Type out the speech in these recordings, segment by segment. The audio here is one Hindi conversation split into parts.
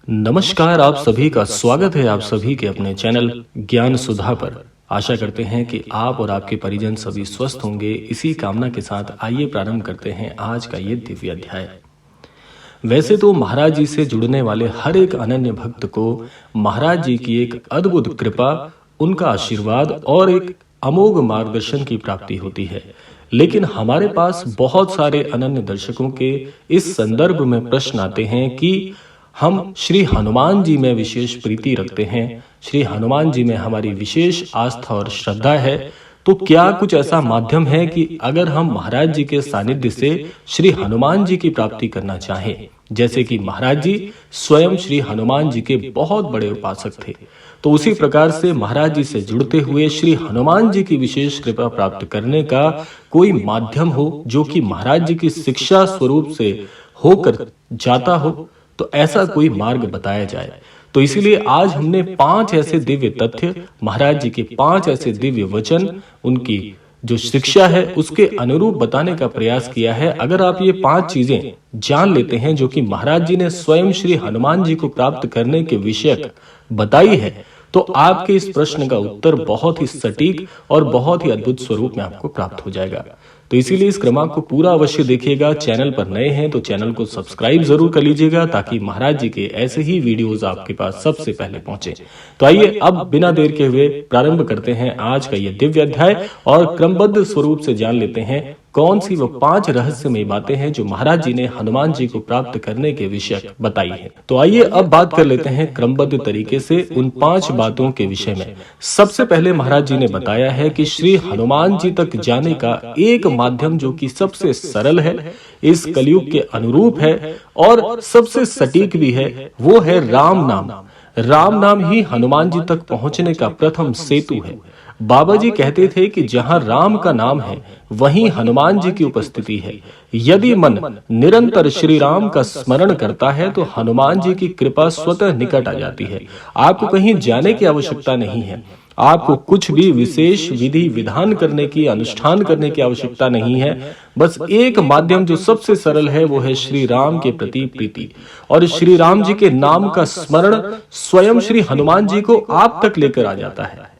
नमस्कार, आप सभी का स्वागत है आप सभी के अपने चैनल ज्ञान सुधा पर। आशा करते हैं कि आप और आपके परिजन सभी स्वस्थ होंगे। इसी कामना के साथ आइए प्रारंभ करते हैं आज का ये दिव्य अध्याय। वैसे तो महाराज जी से जुड़ने वाले हर एक अनन्य भक्त को महाराज जी की एक अद्भुत कृपा, उनका आशीर्वाद और एक अमोघ मार्गदर्शन की प्राप्ति होती है। लेकिन हमारे पास बहुत सारे अनन्य दर्शकों के इस संदर्भ में प्रश्न आते हैं कि हम श्री हनुमान जी में विशेष प्रीति रखते हैं, श्री हनुमान जी में हमारी विशेष आस्था और श्रद्धा है, तो क्या कुछ ऐसा माध्यम है कि अगर हम महाराज जी के सानिध्य से श्री हनुमान जी की प्राप्ति करना चाहें, जैसे कि महाराज जी स्वयं श्री हनुमान जी के बहुत बड़े उपासक थे, तो उसी प्रकार से महाराज जी से जुड़ते हुए श्री हनुमान जी की विशेष कृपा प्राप्त करने का कोई माध्यम हो जो कि महाराज जी की शिक्षा स्वरूप से होकर जाता हो, तो ऐसा कोई मार्ग बताया जाए। तो इसीलिए आज हमने 5 ऐसे दिव्य तथ्य, महाराज जी के 5 ऐसे दिव्य वचन, उनकी जो शिक्षा है उसके अनुरूप बताने का प्रयास किया है। अगर आप ये 5 चीजें जान लेते हैं जो कि महाराज जी ने स्वयं श्री हनुमान जी को प्राप्त करने के विषय बताई है, तो आपके इस प्रश्न का उत्तर बहुत ही सटीक और बहुत ही अद्भुत स्वरूप में आपको प्राप्त हो जाएगा। तो इसीलिए इस क्रमांक को पूरा अवश्य देखिएगा। चैनल पर नए हैं तो चैनल को सब्सक्राइब जरूर कर लीजिएगा ताकि महाराज जी के ऐसे ही वीडियोस आपके पास सबसे पहले पहुंचे। तो आइए अब बिना देर के हुए प्रारंभ करते हैं आज का ये दिव्य अध्याय और क्रमबद्ध स्वरूप से जान लेते हैं कौन सी वो 5 रहस्यमयी बातें हैं जो महाराज जी ने हनुमान जी को प्राप्त करने के विषय बताई है। तो आइए अब बात कर लेते हैं क्रमबद्ध तरीके से उन 5 बातों के विषय में। सबसे पहले महाराज जी ने बताया है कि श्री हनुमान जी तक जाने का एक माध्यम जो कि सबसे सरल है, इस कलयुग के अनुरूप है और सबसे सटीक भी है, वो है राम नाम। राम नाम ही हनुमान जी तक पहुंचने का प्रथम सेतु है। बाबा जी कहते थे कि जहां राम का नाम है वहीं हनुमान जी की उपस्थिति है। यदि मन निरंतर श्री राम का स्मरण करता है तो हनुमान जी की कृपा स्वतः निकट आ जाती है। आपको कहीं जाने की आवश्यकता नहीं है, आपको कुछ भी विशेष विधि विधान करने की, अनुष्ठान करने की आवश्यकता नहीं है। बस एक माध्यम जो सबसे सरल है वो है श्री राम के प्रति प्रीति, और श्री राम जी के नाम का स्मरण स्वयं श्री हनुमान जी को आप तक लेकर आ जाता है।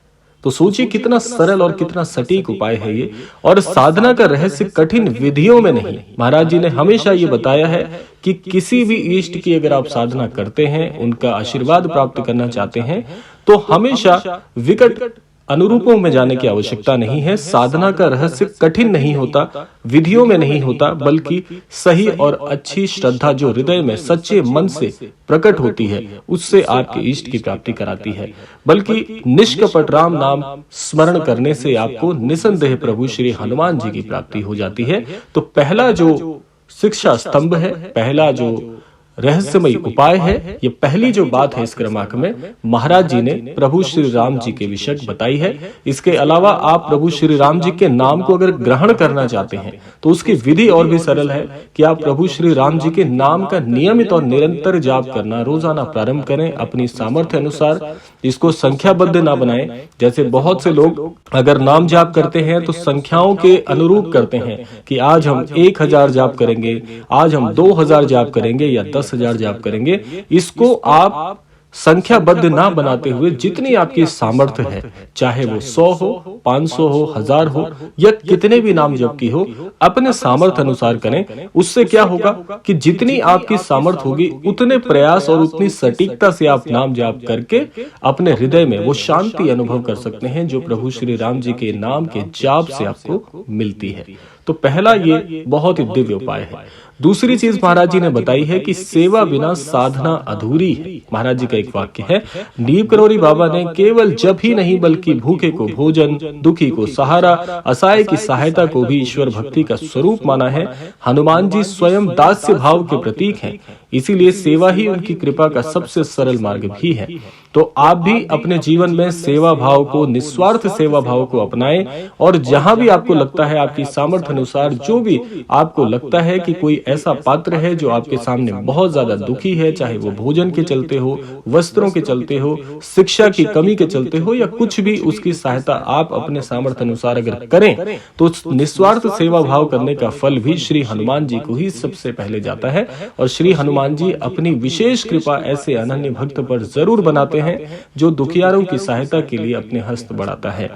तो सोचिए कितना सरल और कितना सटीक उपाय है ये। और साधना का रहस्य कठिन विधियों में नहीं। महाराज जी ने हमेशा ये बताया है कि किसी भी इष्ट की अगर आप साधना करते हैं, उनका आशीर्वाद प्राप्त करना चाहते हैं, तो हमेशा विकट अनुरूपों में जाने की आवश्यकता नहीं है। साधना का रहस्य कठिन नहीं होता, विधियों में नहीं होता, बल्कि सही और अच्छी श्रद्धा जो हृदय में सच्चे मन से प्रकट होती है, उससे आपके इष्ट की प्राप्ति कराती है। बल्कि निष्कपट राम नाम स्मरण करने से आपको निसंदेह प्रभु श्री हनुमान जी की प्राप्ति हो जाती है। तो पहला जो शिक्षा स्तंभ है, पहला जो रहस्यमयी उपाय है, ये पहली जो बात है इस क्रमांक में महाराज जी ने प्रभु श्री राम जी के विषय बताई है। इसके अलावा आप प्रभु श्री राम जी के नाम को अगर ग्रहण करना चाहते हैं तो उसकी विधि और भी सरल है कि आप प्रभु श्री राम जी के नाम का नियमित और निरंतर जाप करना रोजाना प्रारंभ करें अपनी सामर्थ्य अनुसार। इसको संख्याबद्ध ना बनाएं। जैसे बहुत से लोग अगर नाम जाप करते हैं तो संख्याओं के अनुरूप करते हैं कि आज हम 1000 जाप करेंगे, आज हम 2000 जाप करेंगे या 10,000 जाप करेंगे। इसको आप संख्याबद्ध ना बनाते हुए जितनी आपकी सामर्थ्य है, चाहे वो 100 हो, 500 हो, 1000 हो या कितने भी नाम जप की हो, अपने सामर्थ्य अनुसार करें। उससे क्या होगा कि जितनी आपकी सामर्थ्य होगी उतने प्रयास और उतनी सटीकता से आप नाम जाप करके अपने हृदय में वो शांति अनुभव कर सकते हैं जो प्रभु श्री राम जी के नाम के जाप से आपको मिलती है। तो पहला ये बहुत ही दिव्य उपाय है। दूसरी चीज महाराज जी ने बताई है कि सेवा बिना साधना अधूरी है। महाराज जी का एक वाक्य है, नीम करोरी बाबा ने केवल जप ही नहीं बल्कि भूखे को भोजन, दुखी को सहारा, असहाय की सहायता को भी ईश्वर भक्ति का स्वरूप माना है। हनुमान जी स्वयं दास्य भाव के प्रतीक हैं, इसीलिए सेवा ही उनकी कृपा का सबसे सरल मार्ग भी है। तो आप भी अपने जीवन में सेवा भाव को, निस्वार्थ सेवा भाव को अपनाएं और जहां भी आपको लगता है आपकी सामर्थ्य अनुसार, जो भी आपको लगता है कि कोई ऐसा पात्र है जो आपके सामने बहुत ज्यादा दुखी है, चाहे वो भोजन के चलते हो, वस्त्रों के चलते हो, शिक्षा की कमी के चलते हो या कुछ भी, उसकी सहायता आप अपने सामर्थ्य अनुसार अगर करें तो निस्वार्थ सेवा भाव करने का फल भी श्री हनुमान जी को ही सबसे पहले जाता है। और श्री हनुमान हनुमान जी अपनी विशेष कृपा ऐसे अनन्य भक्त पर जरूर बनाते हैं जो दुखियारों की सहायता के लिए अपने हस्त बढ़ाता है।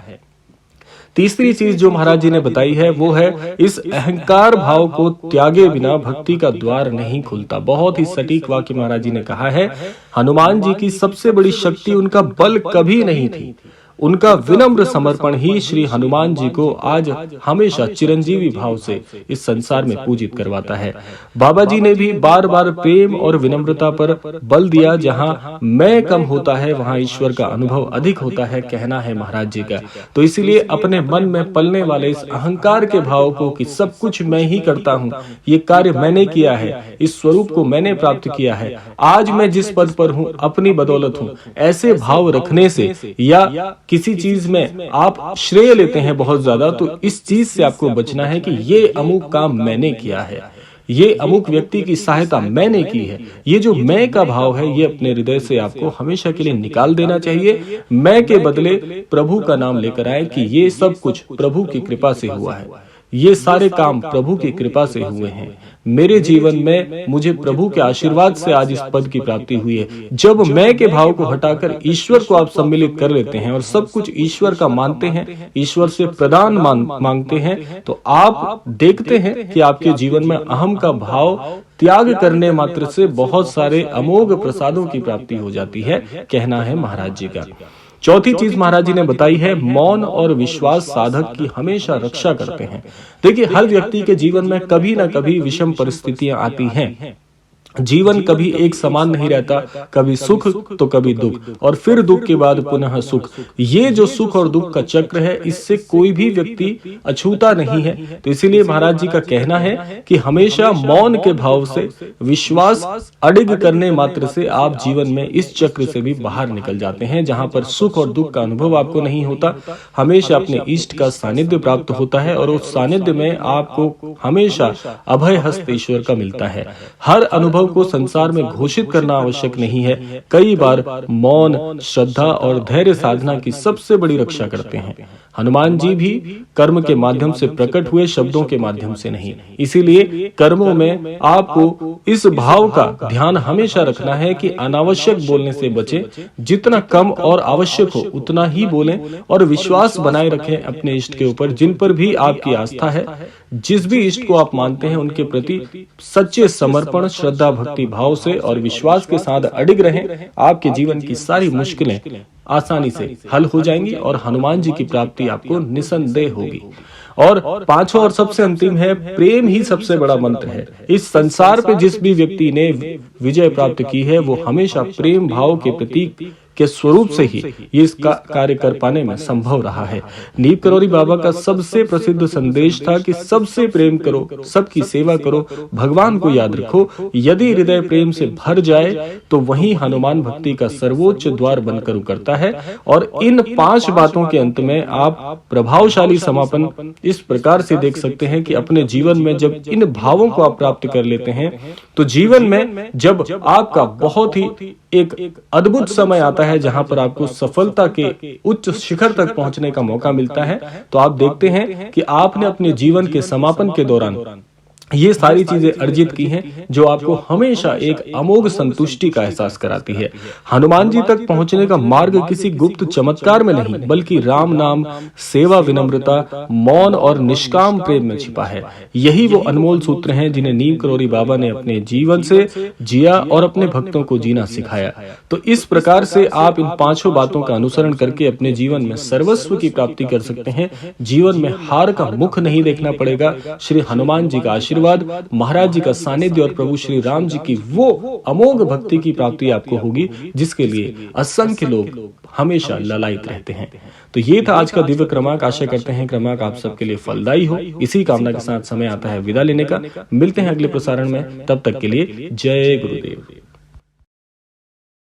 तीसरी चीज जो महाराज जी ने बताई है वो है इस अहंकार भाव को त्यागे बिना भक्ति का द्वार नहीं खुलता। बहुत ही सटीक वाक्य महाराज जी ने कहा है। हनुमान जी की सबसे बड़ी शक्ति उनका बल कभी नहीं थी, उनका विनम्र समर्पण ही श्री हनुमान जी को आज हमेशा चिरंजीवी भाव से इस संसार में पूजित करवाता है। बाबा जी ने भी बार बार प्रेम और विनम्रता पर बल दिया। जहां मैं कम होता है वहां ईश्वर का अनुभव अधिक होता है, कहना है महाराज जी का। तो इसीलिए अपने मन में पलने वाले इस अहंकार के भाव को कि सब कुछ मैं ही करता हूँ, ये कार्य मैंने किया है, इस स्वरूप को मैंने प्राप्त किया है, आज मैं जिस पद पर हूँ अपनी बदौलत हूँ, ऐसे भाव रखने से या किसी चीज में आप श्रेय लेते हैं बहुत ज्यादा, तो इस चीज से आपको बचना है कि ये अमुक काम मैंने किया है, ये अमुक व्यक्ति की सहायता मैंने की है। ये जो मैं का भाव है ये अपने हृदय से आपको हमेशा के लिए निकाल देना चाहिए। मैं के बदले प्रभु का नाम लेकर आए कि ये सब कुछ प्रभु की कृपा से हुआ है, ये सारे काम प्रभु की कृपा से हुए हैं। मेरे जीवन में मुझे प्रभु के आशीर्वाद से आज इस पद की प्राप्ति हुई है। जब मैं के भाव को हटाकर ईश्वर को आप सम्मिलित कर लेते हैं और सब कुछ ईश्वर का मानते हैं, ईश्वर से प्रदान मांगते हैं, तो आप देखते हैं कि आपके जीवन में अहम का भाव त्याग करने मात्र से बहुत सारे अमोघ प्रसादों की प्राप्ति हो जाती है, कहना है महाराज जी का। चौथी चीज महाराज जी ने बताई है, मौन और विश्वास साधक की हमेशा रक्षा करते हैं। देखिए, हर व्यक्ति के जीवन में कभी ना कभी विषम परिस्थितियां आती हैं। जीवन कभी एक समान नहीं रहता, कभी सुख तो कभी दुख, और फिर दुख के बाद पुनः सुख। ये जो सुख और दुख का चक्र है, इससे कोई भी व्यक्ति अछूता नहीं है। तो इसीलिए महाराज जी का कहना है कि हमेशा मौन के भाव से, विश्वास अडिग करने मात्र से आप जीवन में इस चक्र से भी बाहर निकल जाते हैं। जहां पर सुख और दुख का अनुभव आपको नहीं होता, हमेशा अपने इष्ट का सानिध्य प्राप्त होता है, और उस सानिध्य में आपको हमेशा अभय हस्त ईश्वर का मिलता है। हर अनुभव को संसार में घोषित करना आवश्यक नहीं है। कई बार मौन, श्रद्धा और धैर्य साधना की सबसे बड़ी रक्षा करते हैं। हनुमान जी भी कर्म के माध्यम से प्रकट हुए, शब्दों के माध्यम से नहीं। इसीलिए कर्मों में आपको इस भाव का ध्यान हमेशा रखना है कि अनावश्यक बोलने से बचें, जितना कम और आवश्यक हो उतना ही बोलें, और विश्वास बनाए रखें अपने इष्ट के ऊपर। जिन पर भी आपकी आस्था है, जिस भी इष्ट को आप मानते हैं, उनके प्रति सच्चे समर्पण, श्रद्धा, भक्ति भाव से और विश्वास के साथ अडिग रहें। आपके जीवन की सारी मुश्किलें आसानी से हल हो जाएंगी और हनुमान जी की प्राप्ति आपको निसंदेह होगी। और पांचवा और सबसे अंतिम है, प्रेम ही सबसे बड़ा मंत्र है। इस संसार पे जिस भी व्यक्ति ने विजय प्राप्त की है, वो हमेशा प्रेम भाव के प्रतीक के स्वरूप से ही ये इसका कार्य कर पाने में संभव रहा है। नीम करौरी बाबा का सबसे प्रसिद्ध संदेश था कि सबसे प्रेम करो, सबकी सेवा करो, भगवान को याद रखो। यदि हृदय प्रेम से भर जाए तो वही हनुमान भक्ति का सर्वोच्च द्वार बनकर उतरता है। और इन 5 बातों के अंत में आप प्रभावशाली समापन इस प्रकार से देख सकते हैं कि अपने जीवन में जब इन भावों को आप प्राप्त कर लेते हैं, तो जीवन में जब आपका बहुत ही एक अद्भुत समय आता है जहां पर आपको सफलता के उच्च शिखर तक पहुंचने का मौका मिलता है, तो आप देखते हैं कि आपने अपने जीवन के समापन के दौरान ये सारी चीजें अर्जित की हैं जो आपको हमेशा एक अमोघ संतुष्टि का एहसास कराती है। हनुमान जी तक पहुंचने का मार्ग किसी गुप्त चमत्कार में नहीं, बल्कि राम नाम, सेवा, विनम्रता, मौन और निष्काम प्रेम में छिपा है। यही वो अनमोल सूत्र हैं जिन्हें नीम करौरी बाबा ने अपने जीवन से जिया और अपने भक्तों को जीना सिखाया। तो इस प्रकार से आप इन 5 बातों का अनुसरण करके अपने जीवन में सर्वस्व की प्राप्ति कर सकते हैं। जीवन में हार का मुख नहीं देखना पड़ेगा। श्री हनुमान जी का आशीर्वाद, महाराज जी का सानिध्य और प्रभु श्री राम जी की वो अमोघ भक्ति की प्राप्ति आपको होगी, जिसके लिए असंख्य लोग हमेशा ललायित रहते हैं। तो ये था आज का दिव्य क्रमांक। आशा करते हैं क्रमांक आप सबके लिए फलदायी हो। इसी कामना के साथ समय आता है विदा लेने का। मिलते हैं अगले प्रसारण में, तब तक के लिए जय गुरुदेव।